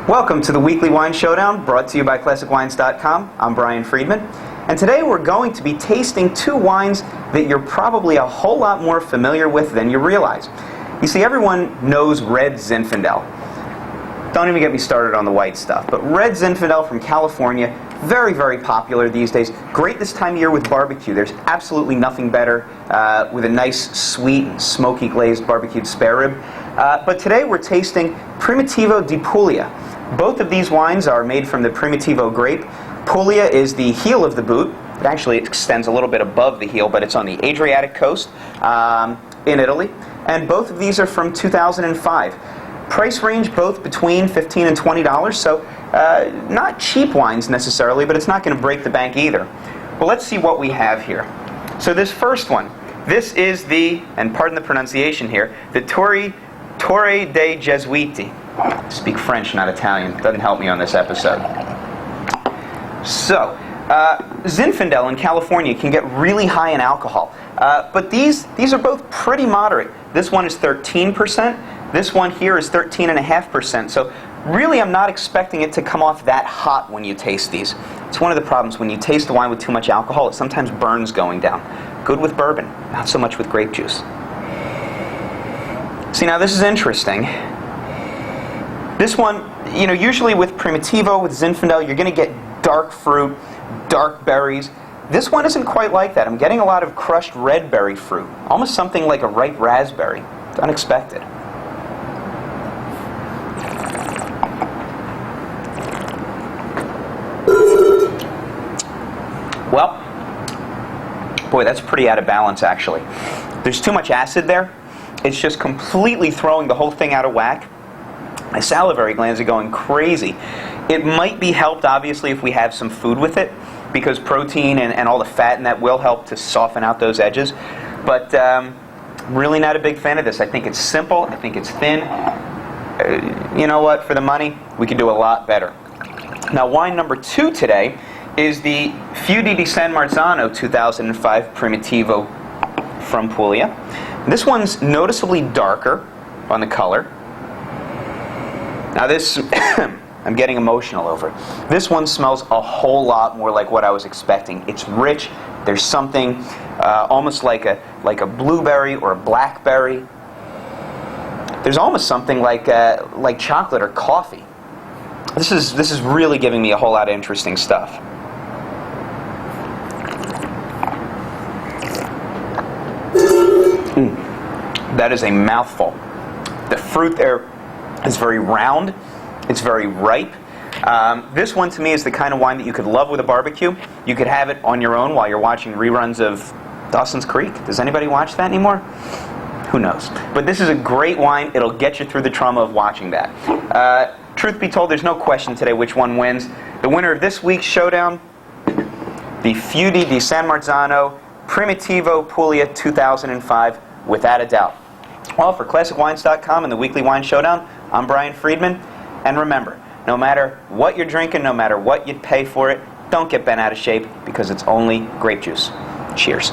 Welcome to the Weekly Wine Showdown, brought to you by ClassicWines.com. I'm Brian Friedman, and today we're going to be tasting two wines that you're probably a whole lot more familiar with than you realize. You see, everyone knows red Zinfandel. Don't even get me started on the white stuff, but red Zinfandel from California, very, very popular these days. Great this time of year with barbecue. There's absolutely nothing better with a nice, sweet, and smoky glazed barbecued spare rib. But today we're tasting Primitivo di Puglia. Both of these wines are made from the Primitivo grape. Puglia is the heel of the boot. It actually extends a little bit above the heel, but it's on the Adriatic coast in Italy. And both of these are from 2005. Price range both between $15 and $20, so not cheap wines necessarily, but it's not going to break the bank either. Well, let's see what we have here. So this first one, this is the, and pardon the pronunciation here, the Torre dei Gesuiti. I speak French, not Italian. Doesn't help me on this episode. So, Zinfandel in California can get really high in alcohol, but these are both pretty moderate. This one is 13%. This one here is 13.5%. So really I'm not expecting it to come off that hot when you taste these. It's one of the problems when you taste a wine with too much alcohol, it sometimes burns going down. Good with bourbon, not so much with grape juice. See, now this is interesting. This one, you know, usually with Primitivo, with Zinfandel, you're going to get dark fruit, dark berries. This one isn't quite like that. I'm getting a lot of crushed red berry fruit, almost something like a ripe raspberry. It's unexpected. Well, boy, that's pretty out of balance, actually. There's too much acid there. It's just completely throwing the whole thing out of whack. My salivary glands are going crazy. It might be helped, obviously, if we have some food with it, because protein and all the fat in that will help to soften out those edges. But really not a big fan of this. I think it's simple. I think it's thin. You know what? For the money, we could do a lot better. Now, wine number 2 today is the Fiudi di San Marzano 2005 Primitivo from Puglia. This one's noticeably darker on the color. Now this, I'm getting emotional over it. This one smells a whole lot more like what I was expecting. It's rich. There's something almost like a blueberry or a blackberry. There's almost something like chocolate or coffee. This is really giving me a whole lot of interesting stuff. That is a mouthful. The fruit there is very round. It's very ripe. This one to me is the kind of wine that you could love with a barbecue. You could have it on your own while you're watching reruns of Dawson's Creek. Does anybody watch that anymore? Who knows? But this is a great wine. It'll get you through the trauma of watching that. Truth be told, there's no question today which one wins. The winner of this week's Showdown, the Fiudi di San Marzano Primitivo Puglia 2005, without a doubt. Well, for ClassicWines.com and the Weekly Wine Showdown, I'm Brian Friedman. And remember, no matter what you're drinking, no matter what you'd pay for it, don't get bent out of shape because it's only grape juice. Cheers.